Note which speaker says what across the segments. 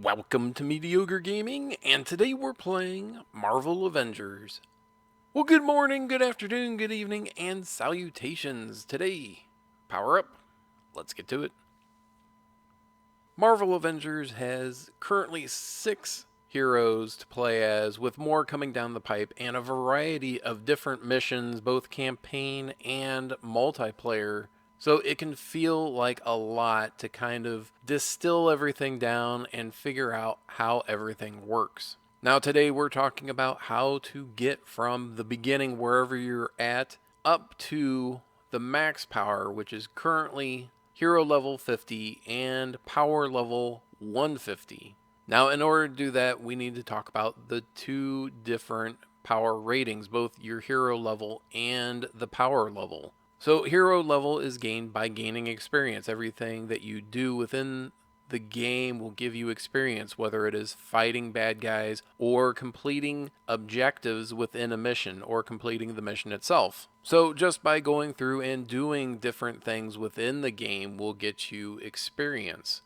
Speaker 1: Welcome to Mediocre Gaming, and today we're playing Marvel Avengers. Well, good morning, good afternoon, good evening, and salutations. Today, power up. Let's get to it. Marvel Avengers has currently 6 heroes to play as, with more coming down the pipe, and a variety of different missions, both campaign and multiplayer. So it can feel like a lot to kind of distill everything down and figure out how everything works. Now, today we're talking about how to get from the beginning, wherever you're at, up to the max power, which is currently hero level 50 and power level 150. Now, in order to do that, we need to talk about the two different power ratings, both your hero level and the power level. So, hero level is gained by gaining experience. Everything that you do within the game will give you experience, whether it is fighting bad guys or completing objectives within a mission or completing the mission itself. So, just by going through and doing different things within the game will get you experience.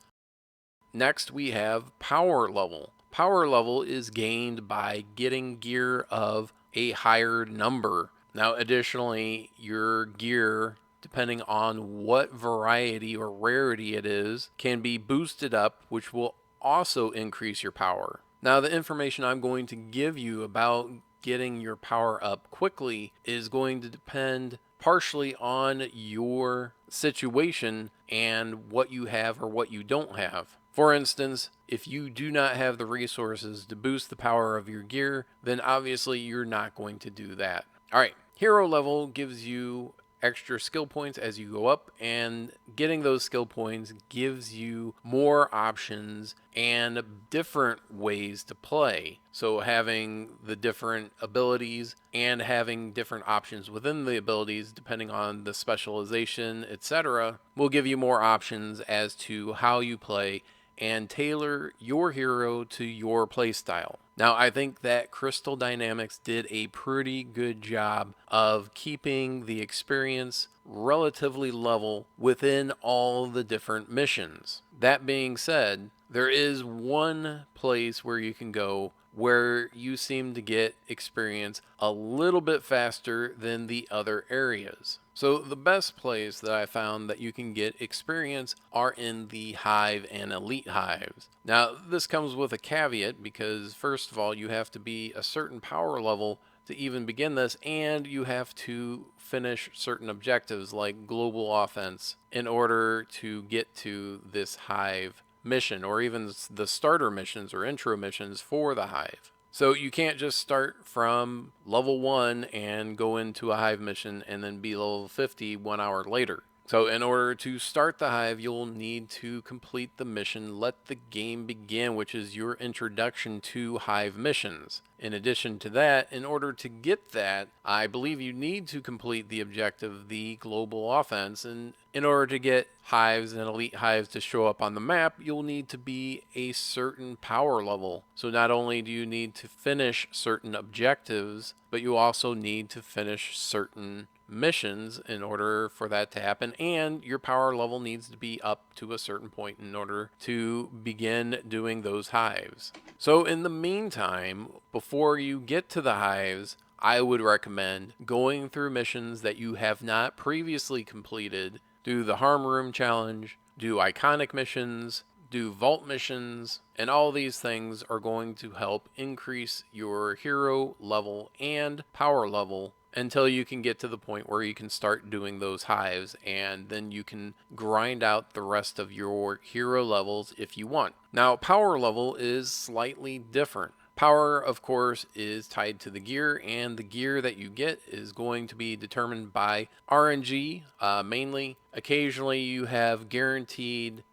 Speaker 1: Next, we have power level. Power level is gained by getting gear of a higher number. Now, additionally, your gear, depending on what variety or rarity it is, can be boosted up, which will also increase your power. Now, the information I'm going to give you about getting your power up quickly is going to depend partially on your situation and what you have or what you don't have. For instance, if you do not have the resources to boost the power of your gear, then obviously you're not going to do that. All right, hero level gives you extra skill points as you go up, and getting those skill points gives you more options and different ways to play. So having the different abilities and having different options within the abilities depending on the specialization, etc., will give you more options as to how you play and tailor your hero to your playstyle. Now, I think that Crystal Dynamics did a pretty good job of keeping the experience relatively level within all the different missions. That being said, there is one place where you can go where you seem to get experience a little bit faster than the other areas. So the best place that I found that you can get experience are in the Hive and Elite Hives. Now, this comes with a caveat because first of all, you have to be a certain power level to even begin this, and you have to finish certain objectives like global offense in order to get to this Hive mission, or even the starter missions or intro missions for the Hive. So you can't just start from level 1 and go into a Hive mission and then be level 50 1 hour later. So in order to start the Hive, you'll need to complete the mission Let the Game Begin, which is your introduction to Hive missions. In addition to that, in order to get that, I believe you need to complete the objective, the global offense, and in order to get hives and elite hives to show up on the map, you'll need to be a certain power level. So not only do you need to finish certain objectives, but you also need to finish certain missions in order for that to happen, and your power level needs to be up to a certain point in order to begin doing those hives. So in the meantime, before you get to the hives, I would recommend going through missions that you have not previously completed. Do the Harm Room Challenge, do iconic missions, do vault missions, and all these things are going to help increase your hero level and power level until you can get to the point where you can start doing those hives, and then you can grind out the rest of your hero levels if you want. Now, power level is slightly different. Power, of course, is tied to the gear, and the gear that you get is going to be determined by RNG mainly. Occasionally, you have guaranteed,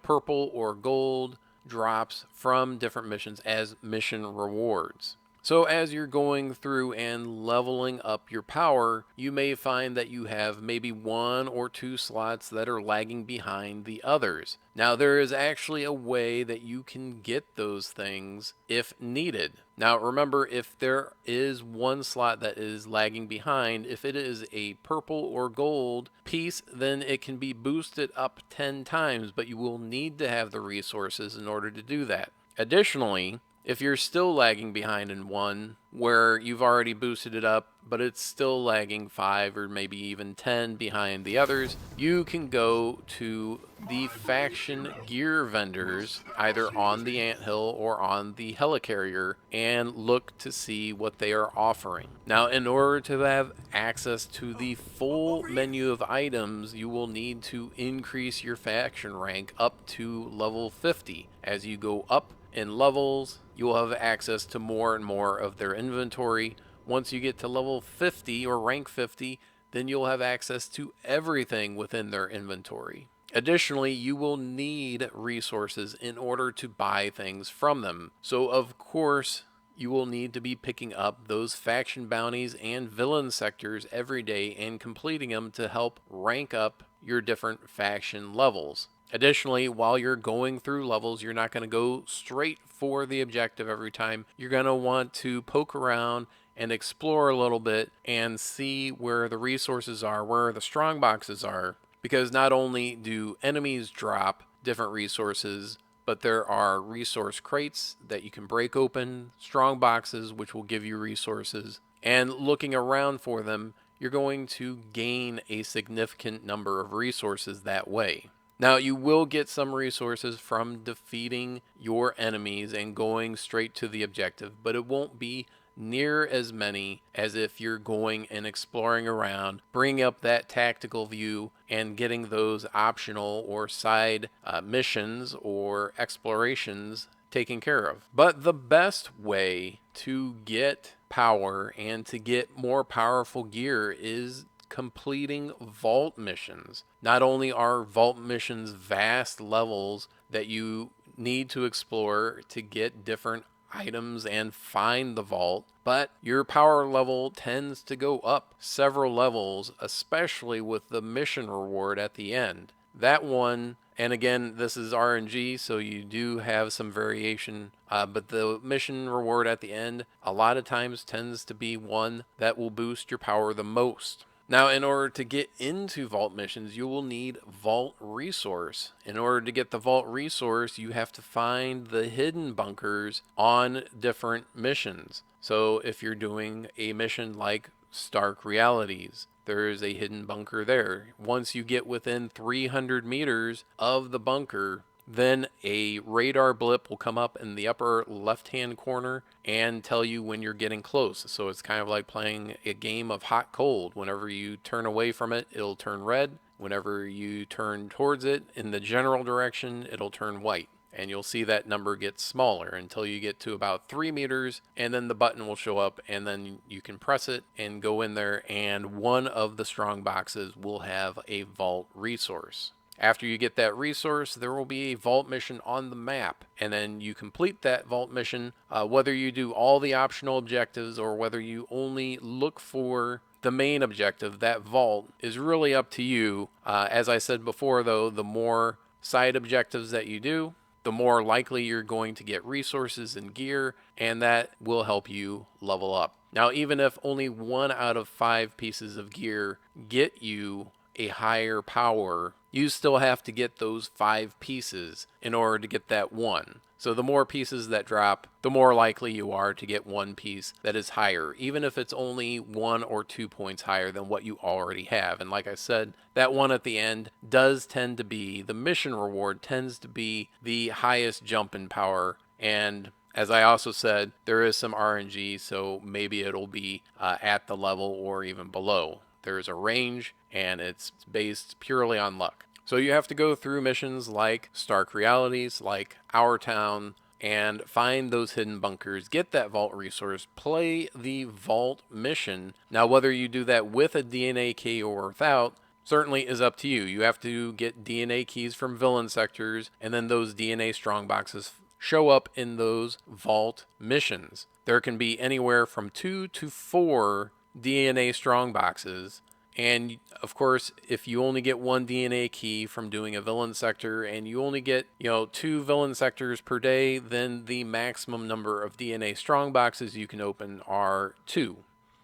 Speaker 1: purple or gold drops from different missions as mission rewards. So as you're going through and leveling up your power, you may find that you have maybe 1 or 2 slots that are lagging behind the others. Now, there is actually a way that you can get those things if needed. Now, remember, if there is 1 slot that is lagging behind, if it is a purple or gold piece, then it can be boosted up 10 times, but you will need to have the resources in order to do that. Additionally, if you're still lagging behind in one where you've already boosted it up, but it's still lagging 5 or maybe even 10 behind the others, you can go to the faction gear vendors either on the anthill or on the helicarrier and look to see what they are offering. Now, in order to have access to the full menu of items, you will need to increase your faction rank up to level 50. As you go up in levels, you will have access to more and more of their inventory. Once you get to level 50 or rank 50, then you'll have access to everything within their inventory. Additionally, you will need resources in order to buy things from them. So, of course, you will need to be picking up those faction bounties and villain sectors every day and completing them to help rank up your different faction levels. Additionally, while you're going through levels, you're not going to go straight for the objective every time. You're going to want to poke around and explore a little bit and see where the resources are, where the strong boxes are, because not only do enemies drop different resources, but there are resource crates that you can break open, strong boxes which will give you resources, and looking around for them, you're going to gain a significant number of resources that way. Now, you will get some resources from defeating your enemies and going straight to the objective, but it won't be near as many as if you're going and exploring around, bringing up that tactical view, and getting those optional or side missions or explorations taken care of. But the best way to get power and to get more powerful gear is completing vault missions. Not only are vault missions vast levels that you need to explore to get different items and find the vault, but your power level tends to go up several levels, especially with the mission reward at the end. That one, and again, this is RNG, so you do have some variation, but the mission reward at the end a lot of times tends to be one that will boost your power the most. Now, in order to get into vault missions, you will need vault resource. In order to get the vault resource, you have to find the hidden bunkers on different missions. So if you're doing a mission like Stark Realities, there is a hidden bunker there. Once you get within 300 meters of the bunker, then a radar blip will come up in the upper left-hand corner and tell you when you're getting close. So it's kind of like playing a game of hot cold. Whenever you turn away from it, it'll turn red. Whenever you turn towards it in the general direction, it'll turn white. And you'll see that number get smaller until you get to about 3 meters, and then the button will show up, and then you can press it and go in there, and one of the strong boxes will have a vault resource. After you get that resource, there will be a vault mission on the map, and then you complete that vault mission. Whether you do all the optional objectives or whether you only look for the main objective, that vault, is really up to you. As I said before, though, the more side objectives that you do, the more likely you're going to get resources and gear, and that will help you level up. Now, even if only 1 out of 5 pieces of gear get you a higher power, you still have to get those 5 pieces in order to get that 1. So the more pieces that drop, the more likely you are to get 1 piece that is higher, even if it's only 1 or 2 points higher than what you already have. And like I said, that one at the end does tend to be, the mission reward tends to be the highest jump in power. And as I also said, there is some RNG, so maybe it'll be at the level or even below. There's a range, and it's based purely on luck. So you have to go through missions like Stark Realities, like Our Town, and find those hidden bunkers, get that vault resource, play the vault mission. Now, whether you do that with a DNA key or without, certainly is up to you. You have to get DNA keys from villain sectors, and then those DNA strong boxes show up in those vault missions. There can be anywhere from 2 to 4 DNA strong boxes. And of course, if you only get 1 DNA key from doing a villain sector and you only get, 2 villain sectors per day, then the maximum number of DNA strong boxes you can open are 2.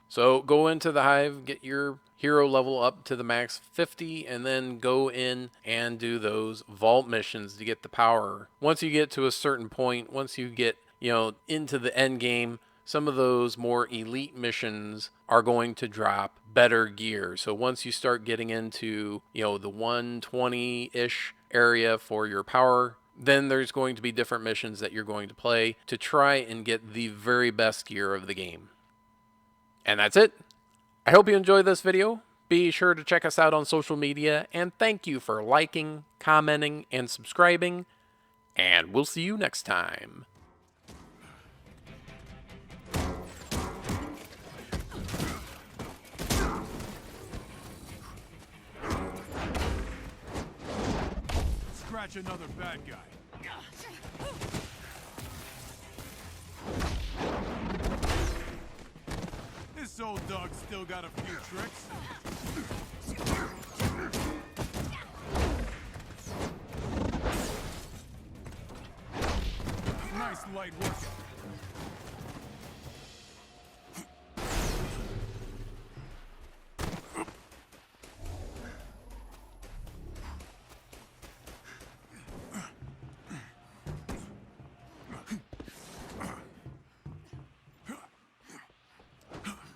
Speaker 1: So go into the hive, get your hero level up to the max 50, and then go in and do those vault missions to get the power. Once you get to a certain point, once you get, into the end game, some of those more elite missions are going to drop better gear. So once you start getting into, the 120-ish area for your power, then there's going to be different missions that you're going to play to try and get the very best gear of the game. And that's it. I hope you enjoyed this video. Be sure to check us out on social media, and thank you for liking, commenting, and subscribing, and we'll see you next time.
Speaker 2: Scratch another bad guy. This old dog still got a few tricks. Nice light work.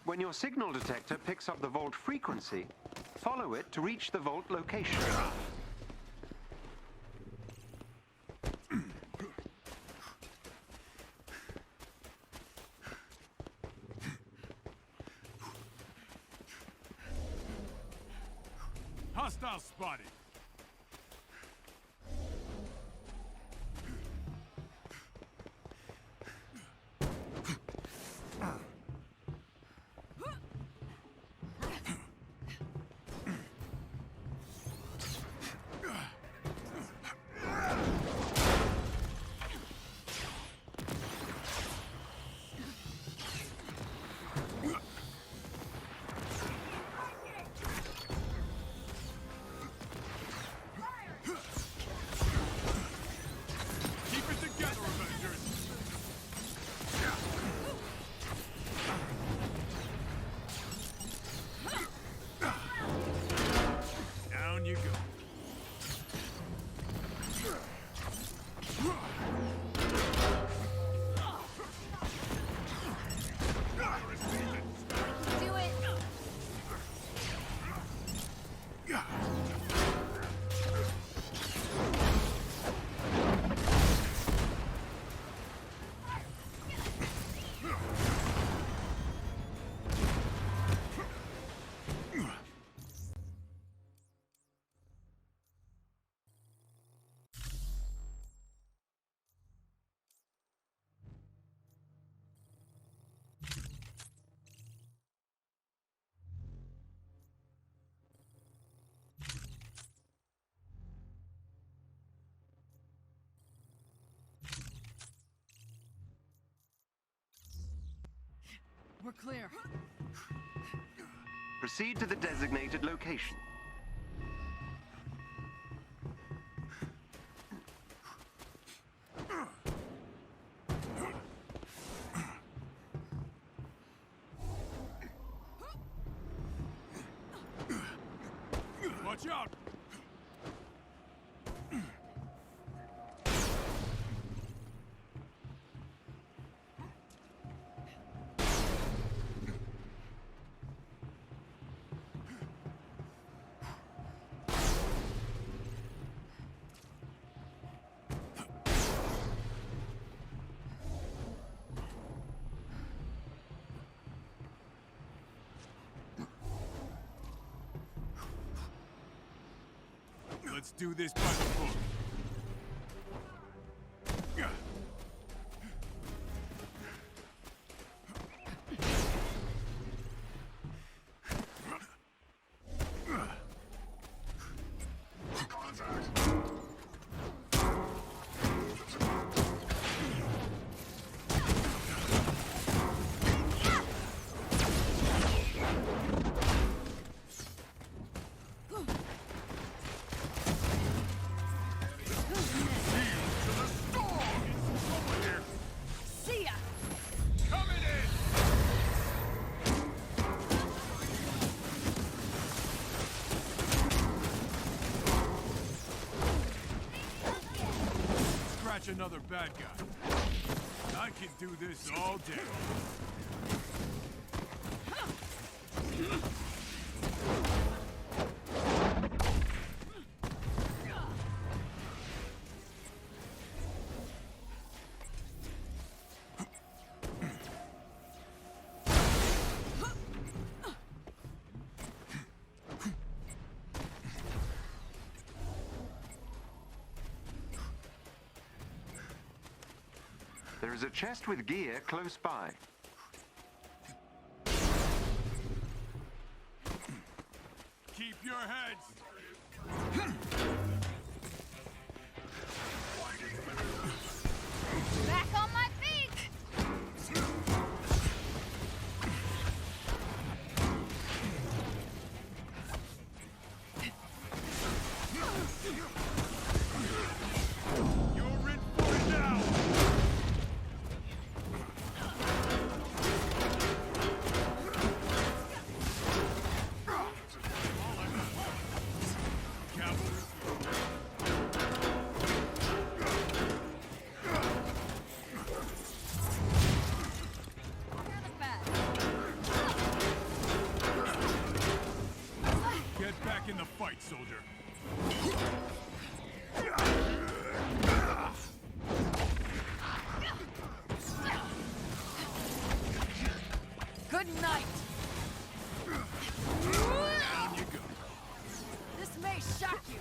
Speaker 3: When your signal detector picks up the vault frequency, follow it to reach the vault location.
Speaker 2: Hostile spotted. Keep it together, Avengers. Down you go.
Speaker 4: Do it.
Speaker 5: We're clear.
Speaker 3: Proceed to the designated location.
Speaker 2: Watch out. Let's do this by the book. catch another bad guy. I can do this all day.
Speaker 3: There is a chest with gear close by.
Speaker 2: Keep your heads.
Speaker 5: Back on my feet!
Speaker 2: You're in for it now. Cavalry.
Speaker 5: You're the best.
Speaker 2: Get back in the fight, soldier.
Speaker 5: Good night!
Speaker 2: Down you go.
Speaker 5: This may shock you.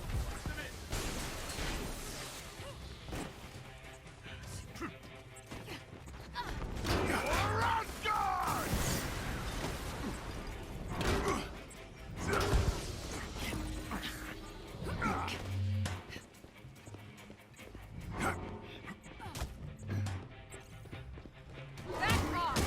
Speaker 5: Back off!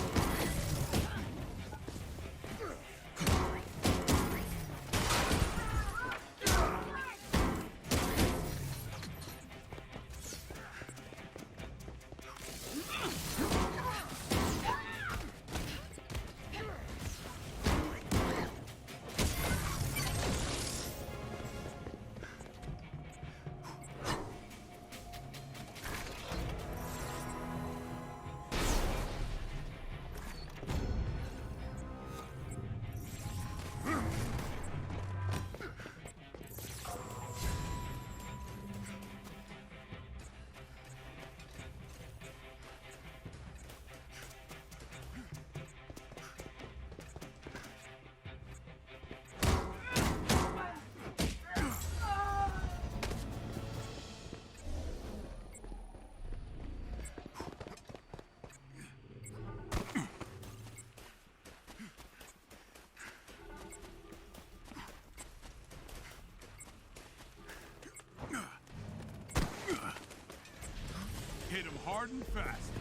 Speaker 2: Hit him hard and fast.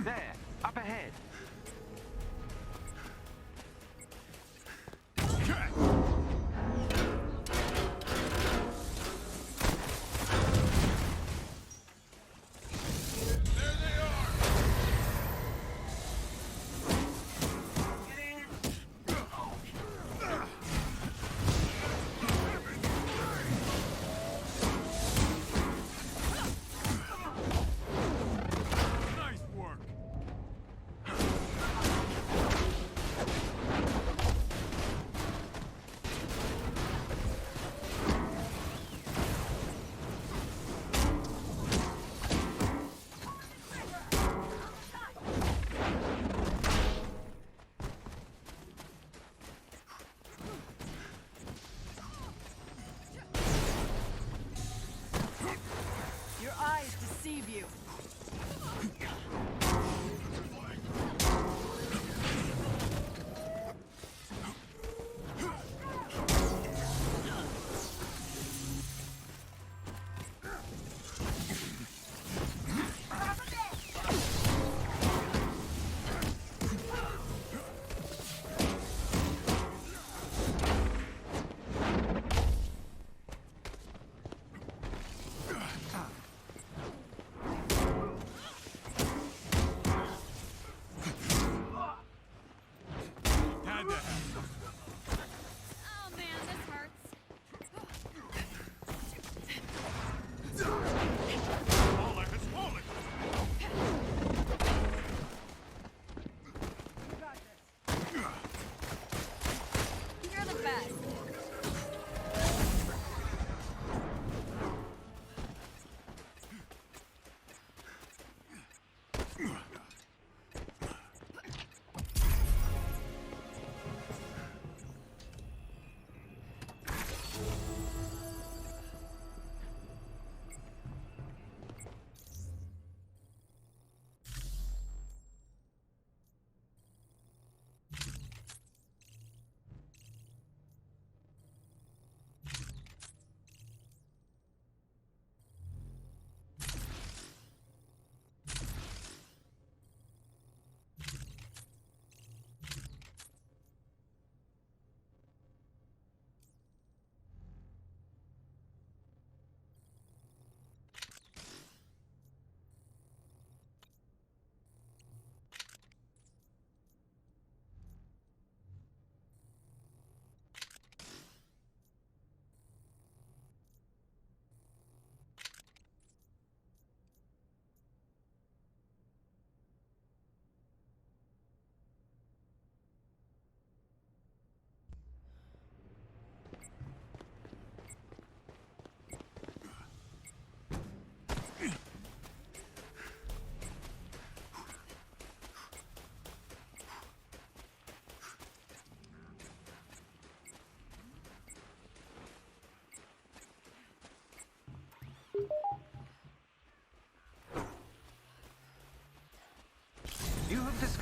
Speaker 3: There, up ahead.
Speaker 2: Catch. There they are. Nice work.
Speaker 5: Your eyes deceive you.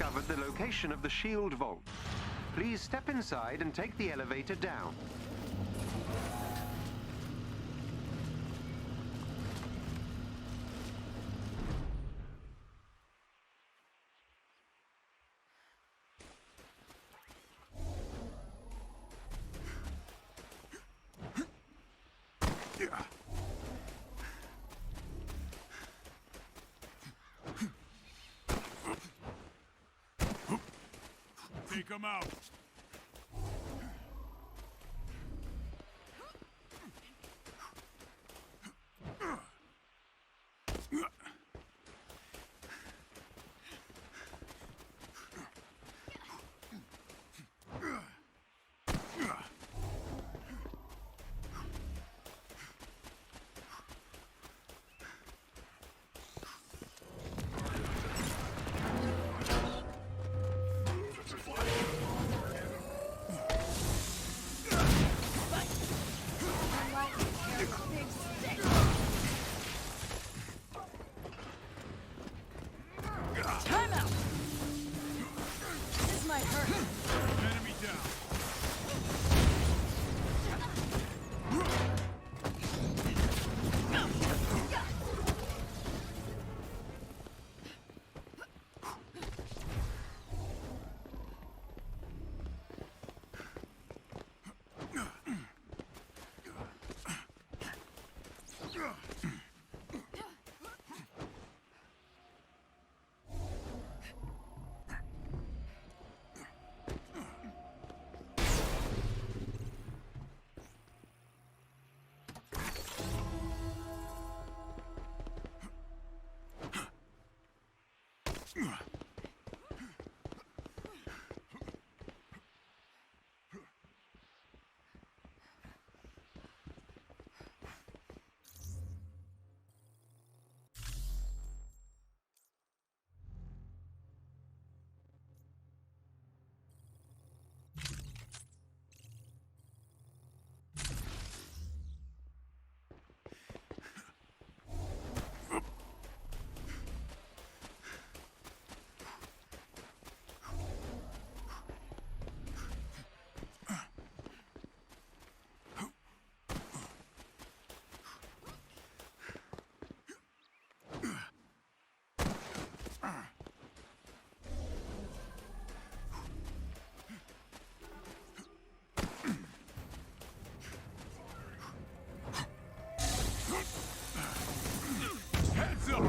Speaker 3: discovered the location of the shield vault. Please step inside and take the elevator down.
Speaker 2: Take him out.
Speaker 5: Time out! This might hurt.
Speaker 2: Enemy down. Heads up!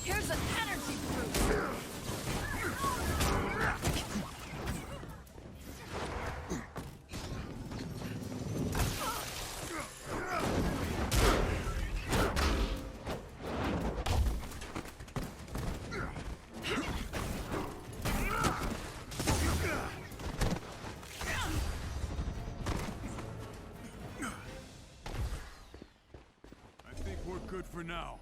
Speaker 5: Here's an energy boost!
Speaker 2: I think we're good for now.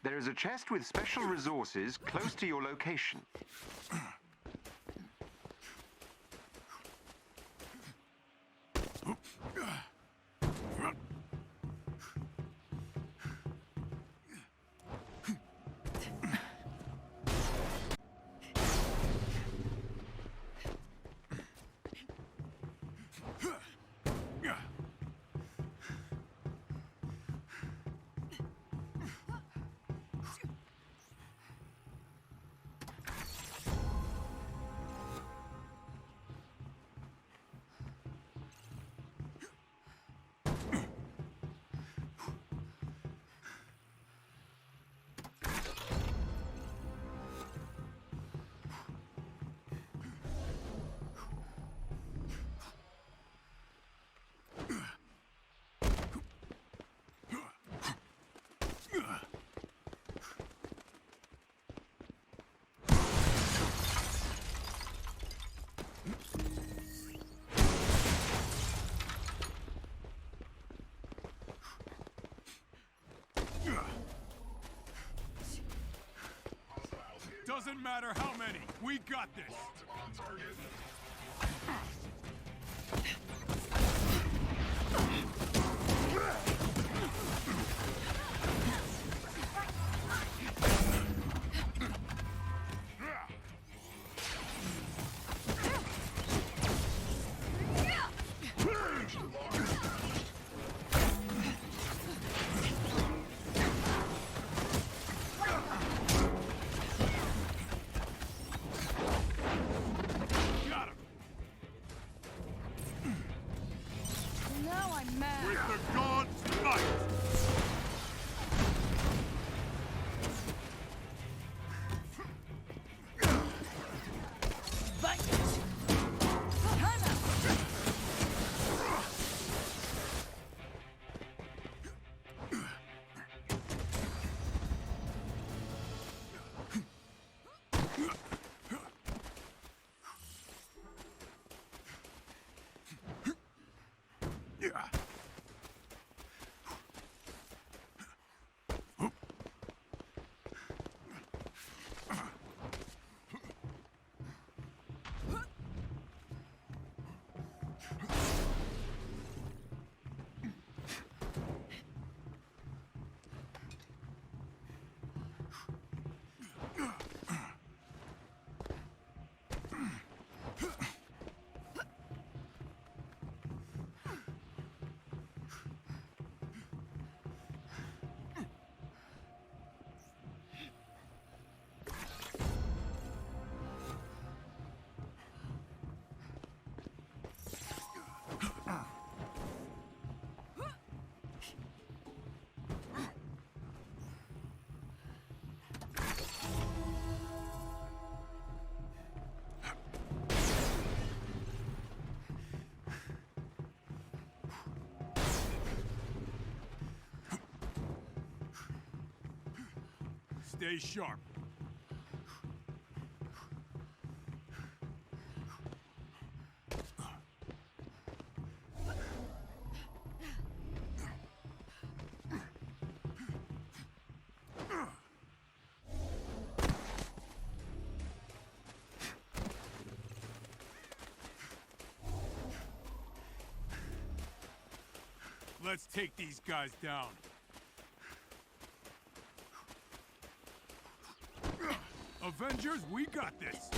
Speaker 3: There is a chest with special resources close to your location.
Speaker 2: Doesn't matter how many. We got this. Got him.
Speaker 5: Now I'm mad.
Speaker 2: With the gods' might.
Speaker 5: Fight! Time out!
Speaker 2: Yeah. Stay sharp. Let's take these guys down. Avengers, we got this.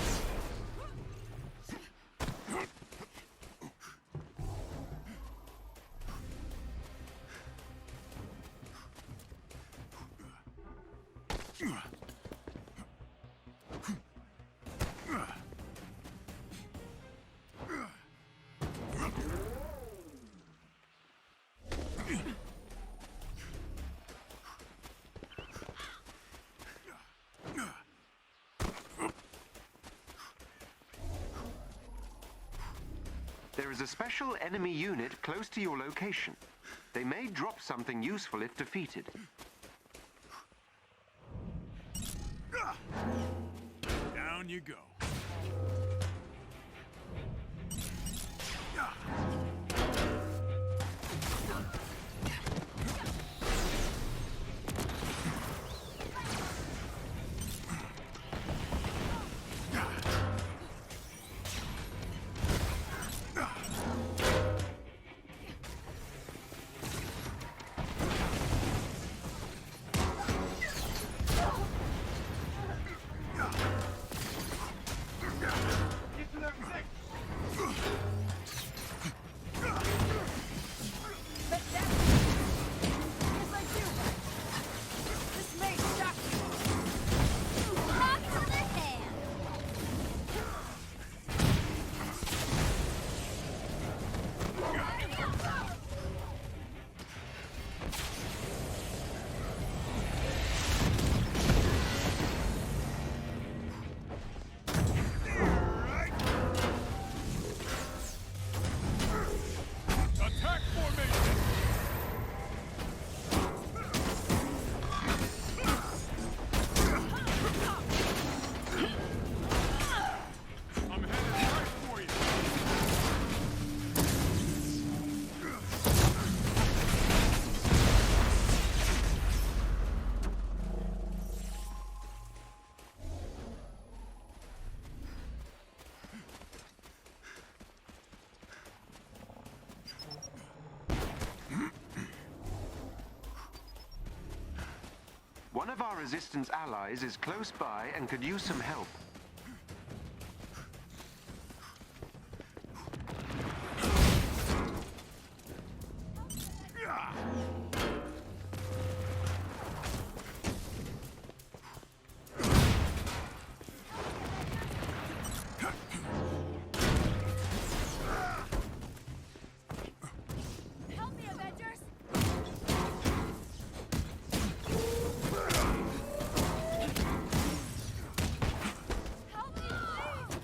Speaker 3: There is a special enemy unit close to your location. They may drop something useful if defeated.
Speaker 2: Down you go.
Speaker 3: One of our resistance allies is close by and could use some help.
Speaker 5: Help me, Avengers! Help me, please!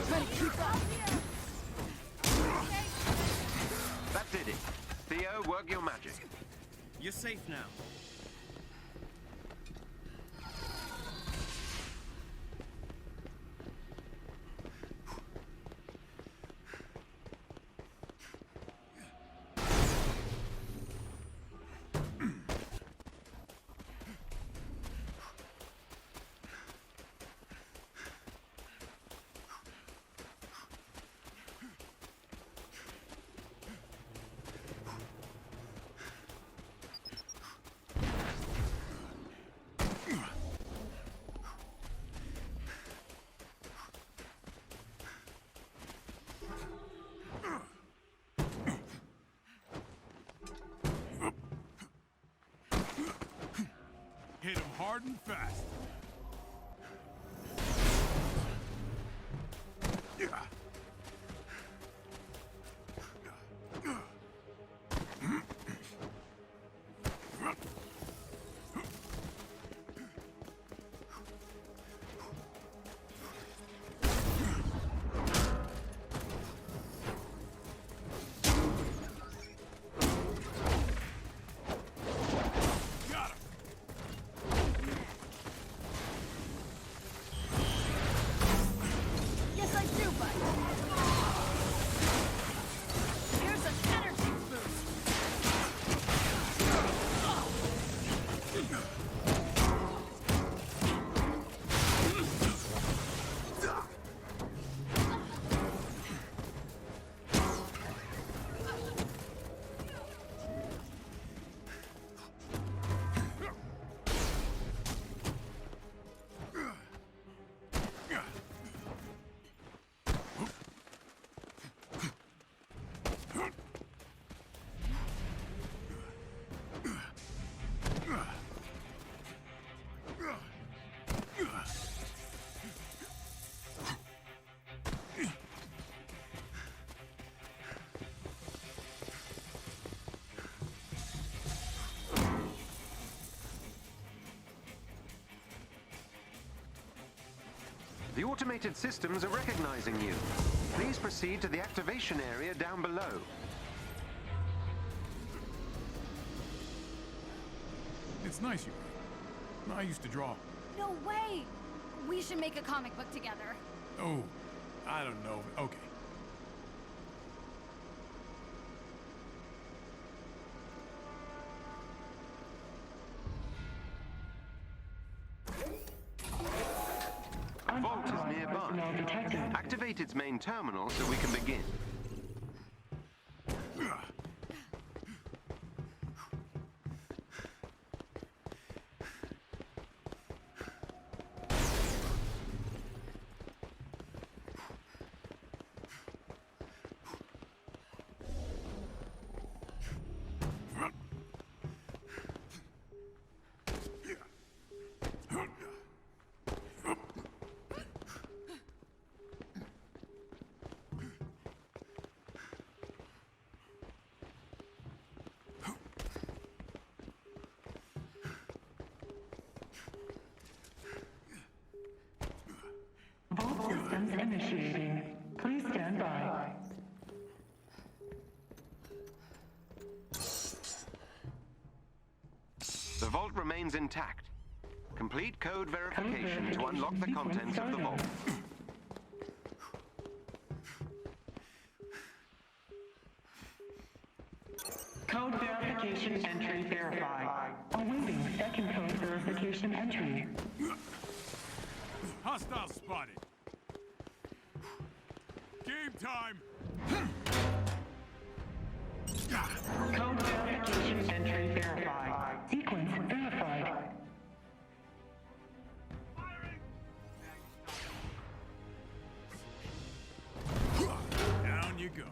Speaker 5: Try to keep up.
Speaker 3: That did it. Theo, work your magic.
Speaker 4: You're safe now.
Speaker 2: Hit him hard and fast. Got him.
Speaker 5: Yes, I do, bud. Here's an energy boost.
Speaker 3: The automated systems are recognizing you. Please proceed to the activation area down below.
Speaker 2: It's nice you. I used to draw.
Speaker 5: No way! We should make a comic book together.
Speaker 2: Oh, I don't know. Okay.
Speaker 3: A vault is nearby. Activate its main terminal so we can begin.
Speaker 6: Vault systems initiating. Please stand by.
Speaker 3: The vault remains intact. Complete code verification to unlock the contents of the vault.
Speaker 6: Code verification entry verified. Awaiting second code verification entry.
Speaker 2: Hostile spotted. Game time.
Speaker 6: Code verification entry verified. Sequence verified.
Speaker 2: Down you go.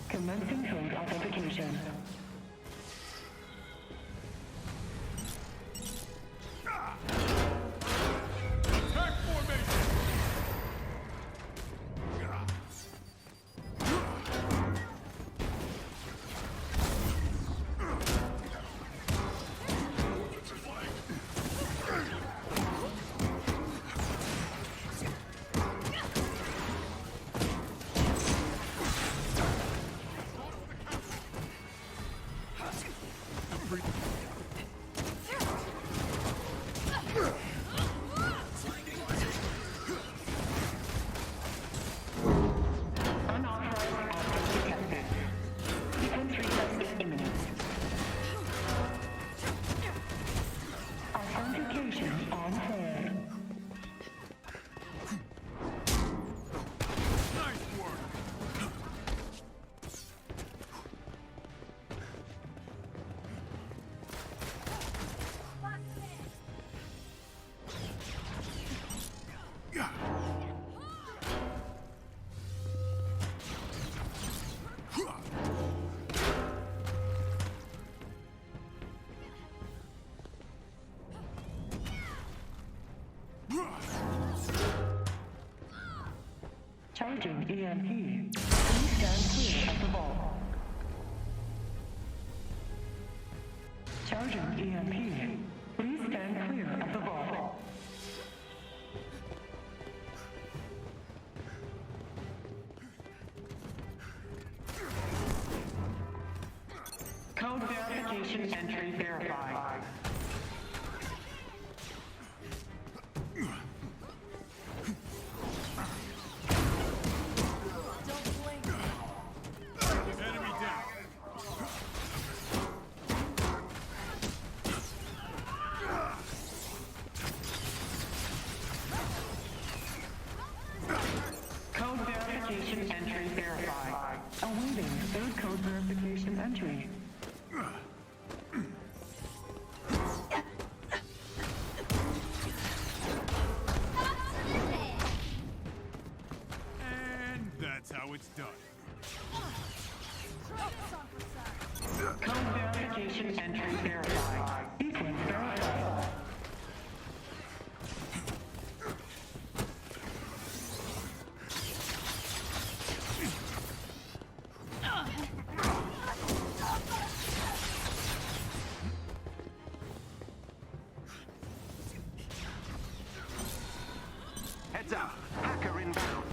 Speaker 6: Commencing code authentication.
Speaker 2: Attack formation.
Speaker 6: Unauthorized access detected. Sequence reset is imminent. Authentication on hold.
Speaker 2: Nice work.
Speaker 6: Charging EMP. Please stand clear of the vault. Charging EMP. Please stand clear of the vault. Code verification entry verified.
Speaker 2: Enemy down.
Speaker 6: Code verification entry verified. Awaiting third code verification entry.
Speaker 2: And that's how it's done.
Speaker 6: Code verification entry verified. Sequence verified.
Speaker 3: Heads up. Hacker inbound.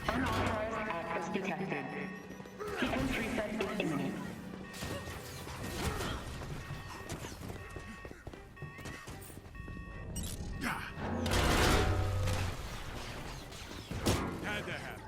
Speaker 6: Unauthorized access detected. Sequence reset is imminent.
Speaker 2: Had to happen.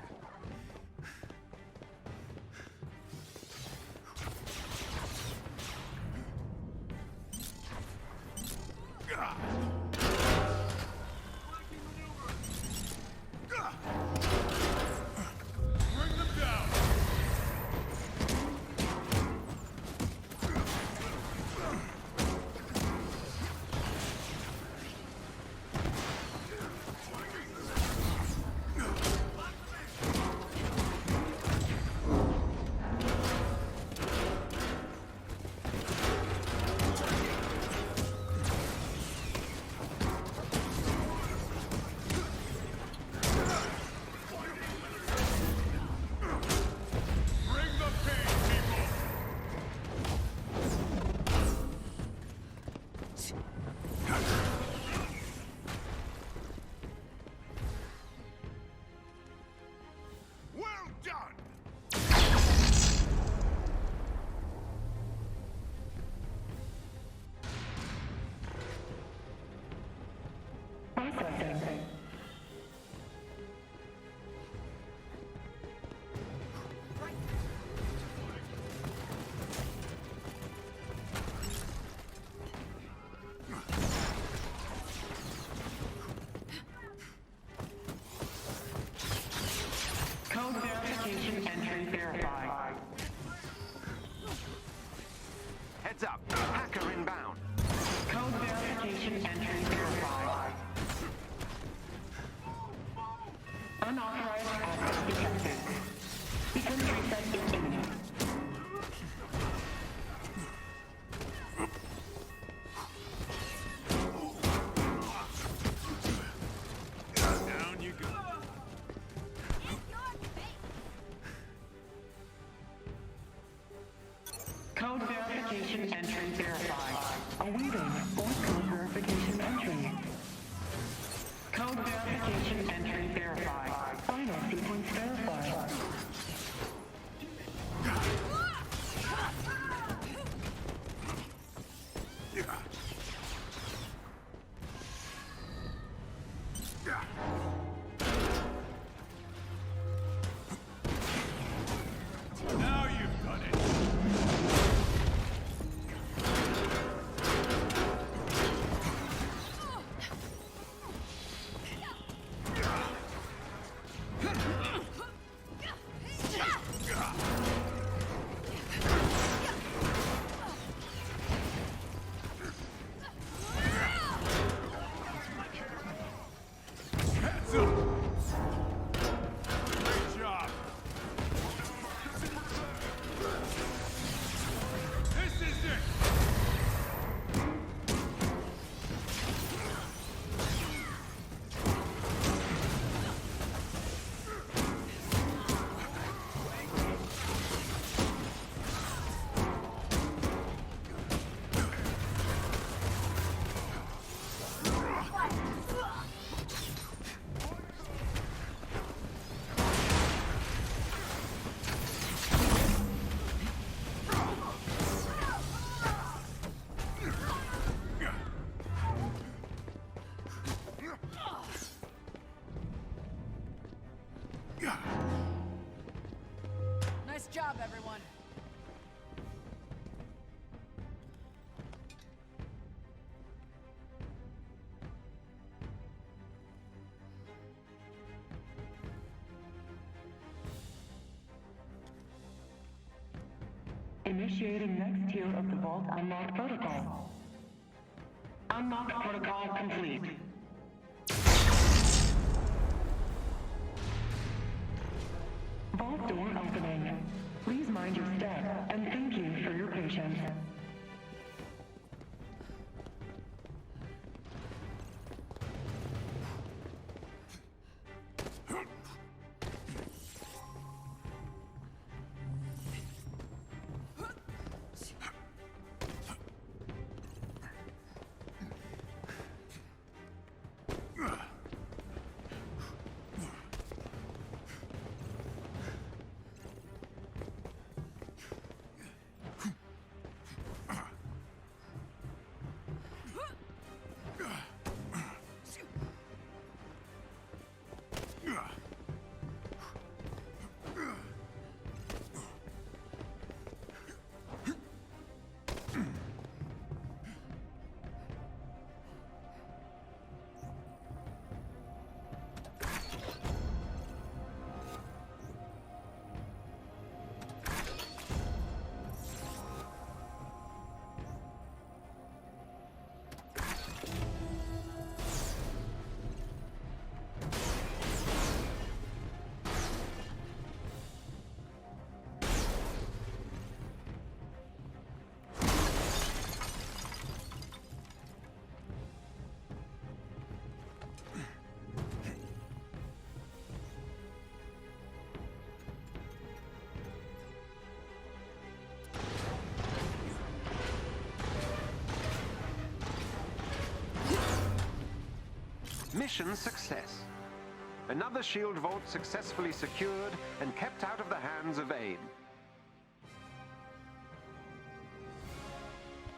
Speaker 3: Heads up. Hacker inbound.
Speaker 6: Code verification entry verified. Unauthorized access detected. Sequence reset is imminent.
Speaker 2: Down you go.
Speaker 6: Code verification entry verified. Awaiting fourth code verification entry. Code verification entry verified. Final sequence verified.
Speaker 2: Now you've done it. Heads up. Great job. This is it.
Speaker 5: Nice job, everyone.
Speaker 6: Initiating next tier of the Vault Unlock Protocol. Unlock protocol complete. Vault door opening. Please mind your step and thank you for your patience.
Speaker 3: Mission success. Another shield vault successfully secured and kept out of the hands of AIM.